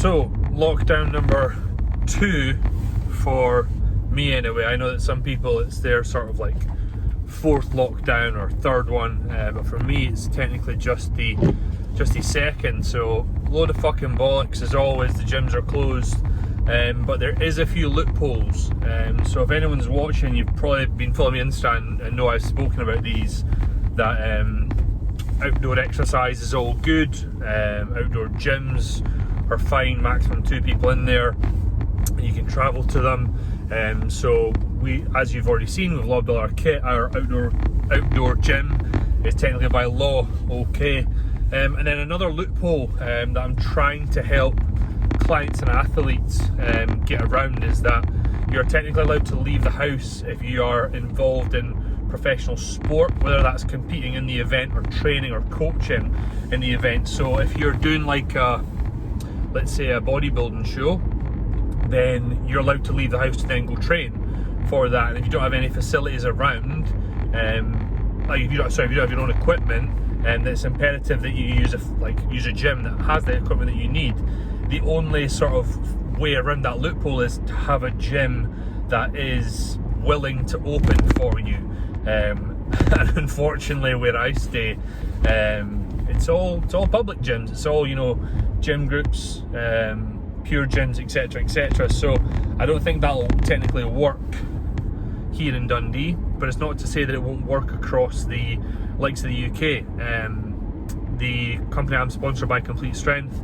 So, lockdown number 2 for me anyway. I know that some people it's their sort of like 4th lockdown or 3rd one, but for me it's technically just the 2nd. So, load of fucking bollocks as always. The gyms are closed, but there is a few loopholes. So if anyone's watching, you've probably been following me on Insta and know I've spoken about these. That outdoor exercise is all good. Outdoor gyms are fine, maximum 2 people in there. You can travel to them. So we, as you've already seen, we've lobbed all our kit. Our outdoor gym is technically by law okay. And then another loophole that I'm trying to help clients and athletes get around is that you're technically allowed to leave the house if you are involved in professional sport, whether that's competing in the event or training or coaching in the event. So if you're doing like let's say a bodybuilding show, then you're allowed to leave the house to then go train for that. And if you don't have any facilities around, like if you don't have your own equipment, and it's imperative that you use a gym that has the equipment that you need. The only sort of way around that loophole is to have a gym that is willing to open for you. And unfortunately, where I stay, it's all public gyms. It's all, you know, gym groups, pure gyms, etc., etc. So I don't think that'll technically work here in Dundee, but it's not to say that it won't work across the likes of the UK. The company I'm sponsored by, Complete Strength,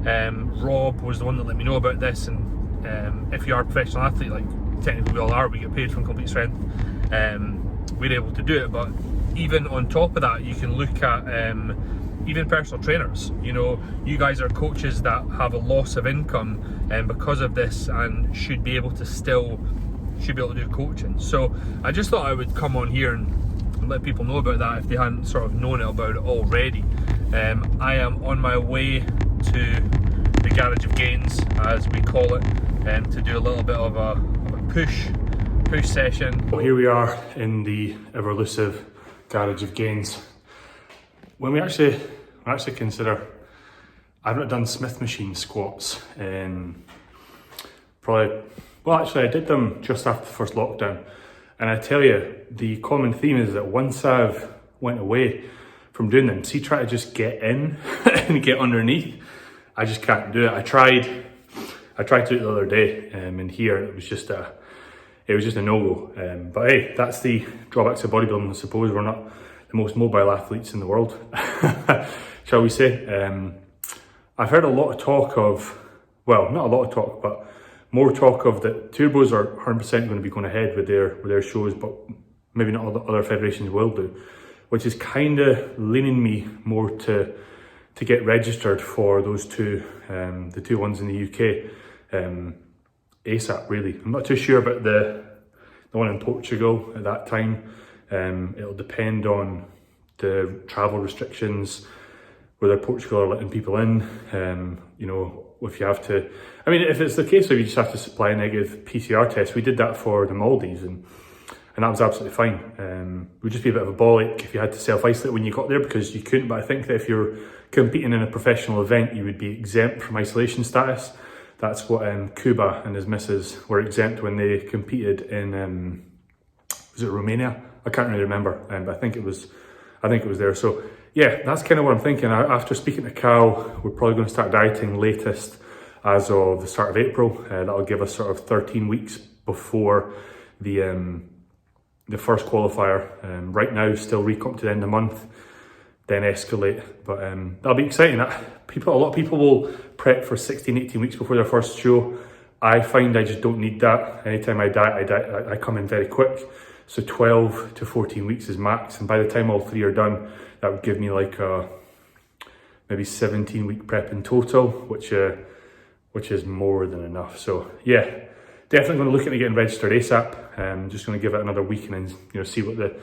Rob was the one that let me know about this, and if you are a professional athlete, like technically we all are, we get paid from Complete Strength, we're able to do it. But even on top of that, you can look at even personal trainers. You know, you guys are coaches that have a loss of income because of this, and should be able to do coaching. So I just thought I would come on here and let people know about that if they hadn't sort of known about it already. I am on my way to the Garage of Gains, as we call it, to do a little bit of a push session. Well, here we are in the ever elusive Garage of Gains. When we actually consider, I've not done Smith machine squats in probably, well actually I did them just after the first lockdown, and I tell you, the common theme is that once I've went away from doing them, see, try to just get in and get underneath, I just can't do it. I tried to do it the other day, and here it was just a no-go. But hey, that's the drawbacks of bodybuilding, I suppose. We're not the most mobile athletes in the world, shall we say. I've heard a lot of talk of, well, not a lot of talk, but more talk of that Turbos are 100% going to be going ahead with their shows, but maybe not all the other federations will do, which is kind of leaning me more to get registered for those two, the two ones in the UK, ASAP really. I'm not too sure about the one in Portugal at that time. It'll depend on the travel restrictions, whether Portugal are letting people in, you know, if you have to, I mean, if it's the case of you just have to supply a negative PCR test, we did that for the Maldives, and that was absolutely fine. It would just be a bit of a bollock if you had to self-isolate when you got there, because you couldn't. But I think that if you're competing in a professional event, you would be exempt from isolation status. That's what Cuba and his missus were exempt when they competed in, was it Romania? I can't really remember, but I think it was there. So yeah, that's kind of what I'm thinking. After speaking to Cal, we're probably going to start dieting latest as of the start of April. That'll give us sort of 13 weeks before the first qualifier. Right now, still recomp to the end of the month, then escalate. But that'll be exciting. A lot of people will prep for 16, 18 weeks before their first show. I find I just don't need that. Anytime I diet, I come in very quick. So 12 to 14 weeks is max. And by the time all 3 are done, that would give me like a maybe 17-week prep in total, which is more than enough. So yeah, definitely going to look at getting registered ASAP. Just going to give it another week and then see what the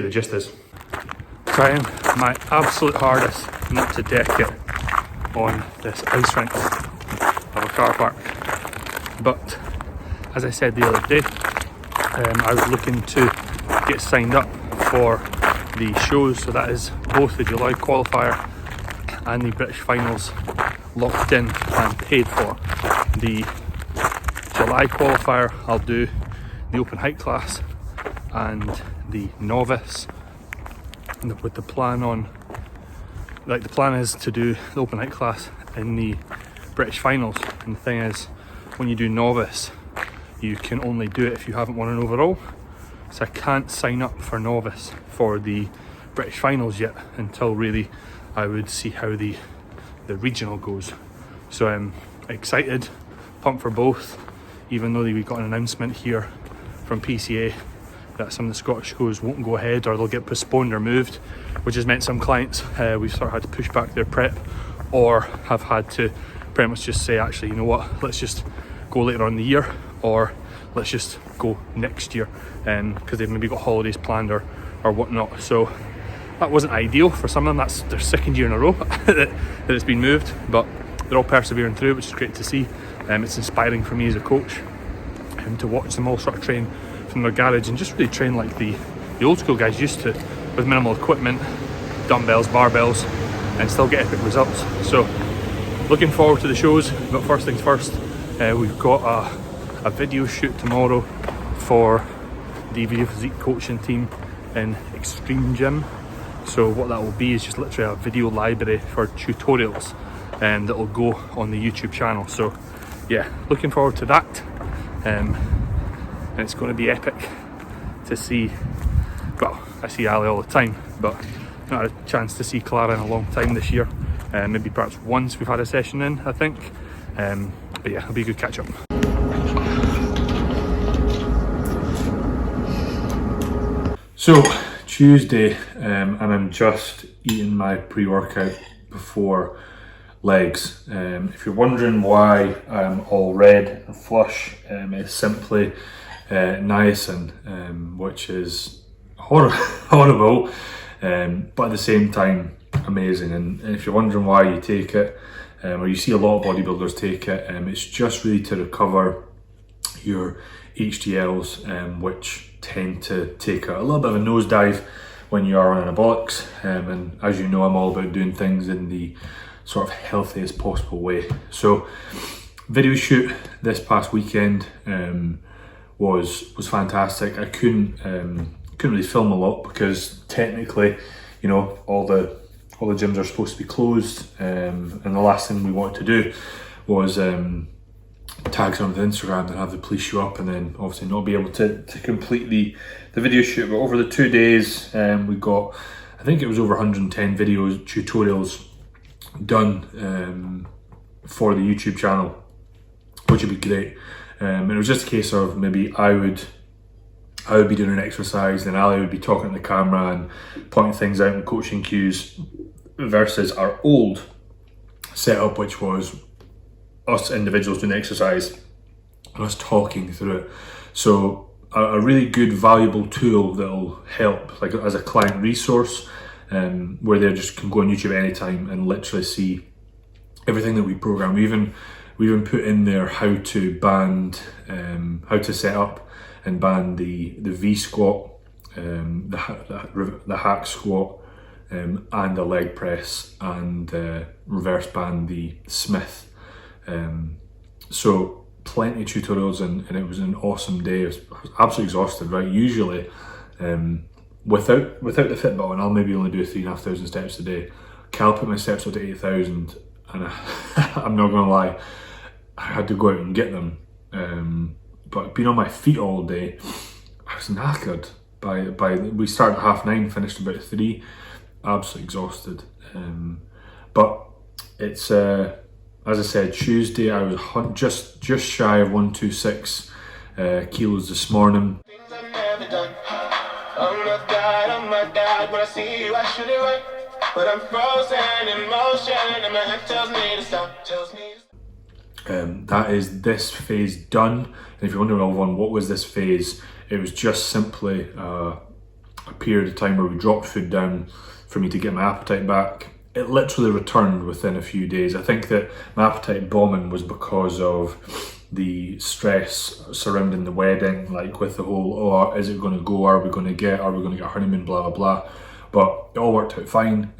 gist is. Trying my absolute hardest not to deck it on this ice rink of a car park. But as I said the other day, I was looking to get signed up for the shows, so that is both the July qualifier and the British finals locked in and paid for. the July qualifier I'll do the open height class and the novice, and with the plan on, like, the plan is to do the open height class in the British finals. And the thing is, when you do novice, you can only do it if you haven't won an overall. So I can't sign up for novice for the British finals yet until really I would see how the regional goes. So I'm excited, pumped for both, even though we got an announcement here from PCA that some of the Scottish shows won't go ahead, or they'll get postponed or moved, which has meant some clients we've sort of had to push back their prep, or have had to pretty much just say, actually, you know what, let's just go later on in the year, or let's just go next year, because they've maybe got holidays planned or whatnot. So that wasn't ideal for some of them. That's their second year in a row that it's been moved, but they're all persevering through, which is great to see. It's inspiring for me as a coach to watch them all sort of train from their garage and just really train like the old school guys used to, with minimal equipment, dumbbells, barbells, and still get epic results. So looking forward to the shows, but first things first, we've got a video shoot tomorrow for the video physique coaching team in Extreme Gym. So what that will be is just literally a video library for tutorials that will go on the YouTube channel. So yeah, looking forward to that, and it's going to be epic to see. Well, I see Ali all the time, but not had a chance to see Clara in a long time this year. Maybe perhaps once we've had a session in, I think. But yeah, it'll be a good catch up. So Tuesday, and I'm just eating my pre-workout before legs. If you're wondering why I'm all red and flush, it's simply niacin, which is horrible, but at the same time amazing. And if you're wondering why you take it, or you see a lot of bodybuilders take it, it's just really to recover your HDLs, which tend to take a little bit of a nosedive when you are on anabolics. And as you know, I'm all about doing things in the sort of healthiest possible way. So video shoot this past weekend was fantastic. I couldn't really film a lot because technically, you know, all the gyms are supposed to be closed, and the last thing we wanted to do was tag someone with Instagram and have the police show up and then obviously not be able to complete the video shoot. But over the 2 days, we got, I think it was over 110 videos, tutorials done for the YouTube channel, which would be great. And it was just a case of maybe I would be doing an exercise, then Ali would be talking to the camera and pointing things out and coaching cues, versus our old setup, which was us individuals doing the exercise and us talking through it. So a really good, valuable tool that'll help, like as a client resource, where they just can go on YouTube anytime and literally see everything that we program. We even put in there how to band, how to set up and band the V squat, the hack squat, and the leg press, and reverse band the Smith. So plenty of tutorials, and it was an awesome day. I was absolutely exhausted, right? Usually, without the fit button, I'll maybe only do 3,500 steps a day. Cal put my steps up to 8,000, and I'm not gonna lie, I had to go out and get them. But being on my feet all day, I was knackered. We started at 9:30, finished about 3. Absolutely exhausted. But it's as I said, Tuesday I was just shy of 126 kilos this morning. That is this phase done. And if you're wondering, what was this phase? It was just simply a period of time where we dropped food down for me to get my appetite back. It literally returned within a few days. I think that my appetite bombing was because of the stress surrounding the wedding, like with the whole, is it going to go, are we going to get a honeymoon, blah blah blah. But it all worked out fine.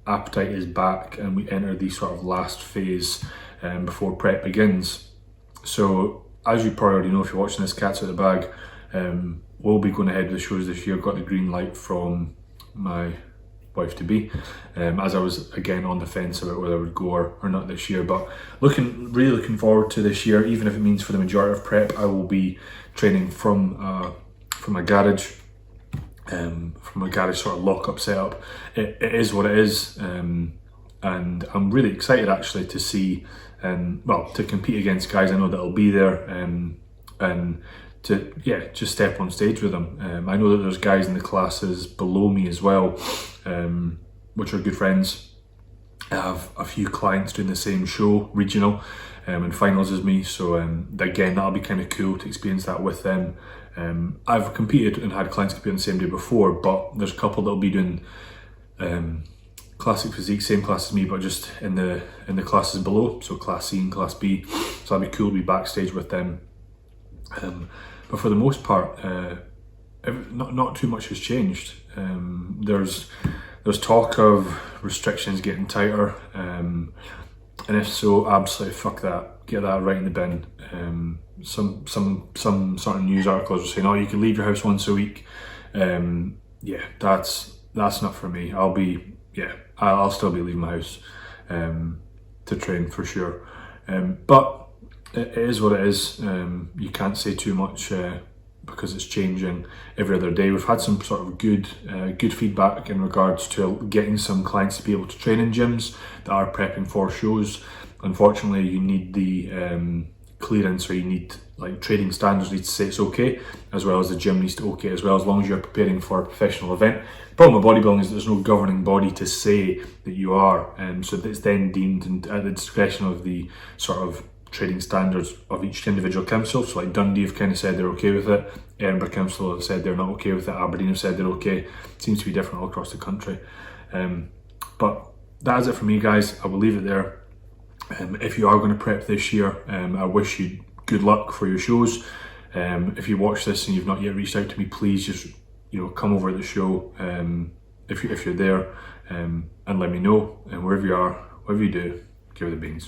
Appetite is back, and we enter the sort of last phase before prep begins. So as you probably already know, if you're watching this, cat's out of the bag, we'll be going ahead with the shows this year. Got the green light from my wife to be, as I was again on the fence about whether I would go or not this year, but really looking forward to this year. Even if it means for the majority of prep I will be training from a garage, sort of lock-up setup. It is what it is, and I'm really excited actually to see, to compete against guys I know that'll be there, and to just step on stage with them. I know that there's guys in the classes below me as well, which are good friends. I have a few clients doing the same show, regional, and finals as me, so again that'll be kind of cool to experience that with them. I've competed and had clients compete on the same day before, but there's a couple that'll be doing classic physique, same class as me, but just in the classes below, so class C and class B. So that'd be cool to be backstage with them. But for the most part, not too much has changed. There's talk of restrictions getting tighter, and if so, absolutely fuck that. Get that right in the bin. Some sort of news articles are saying, oh, you can leave your house once a week. That's not for me. I'll still be leaving my house to train for sure. But it is what it is. You can't say too much because it's changing every other day. We've had some sort of good feedback in regards to getting some clients to be able to train in gyms that are prepping for shows. Unfortunately, you need the clearance, or you need trading standards need to say it's okay, as well as the gym needs to okay as well, as long as you're preparing for a professional event. The problem with bodybuilding is that there's no governing body to say that you are, so it's then deemed at the discretion of the sort of trading standards of each individual council. So Dundee have kind of said they're okay with it, Edinburgh Council have said they're not okay with it, Aberdeen have said they're okay. It seems to be different all across the country. But that is it for me, guys. I will leave it there. If you are going to prep this year, I wish you good luck for your shows. If you watch this and you've not yet reached out to me, please just come over to the show if you're there, and let me know. And wherever you are, whatever you do, give it the beans.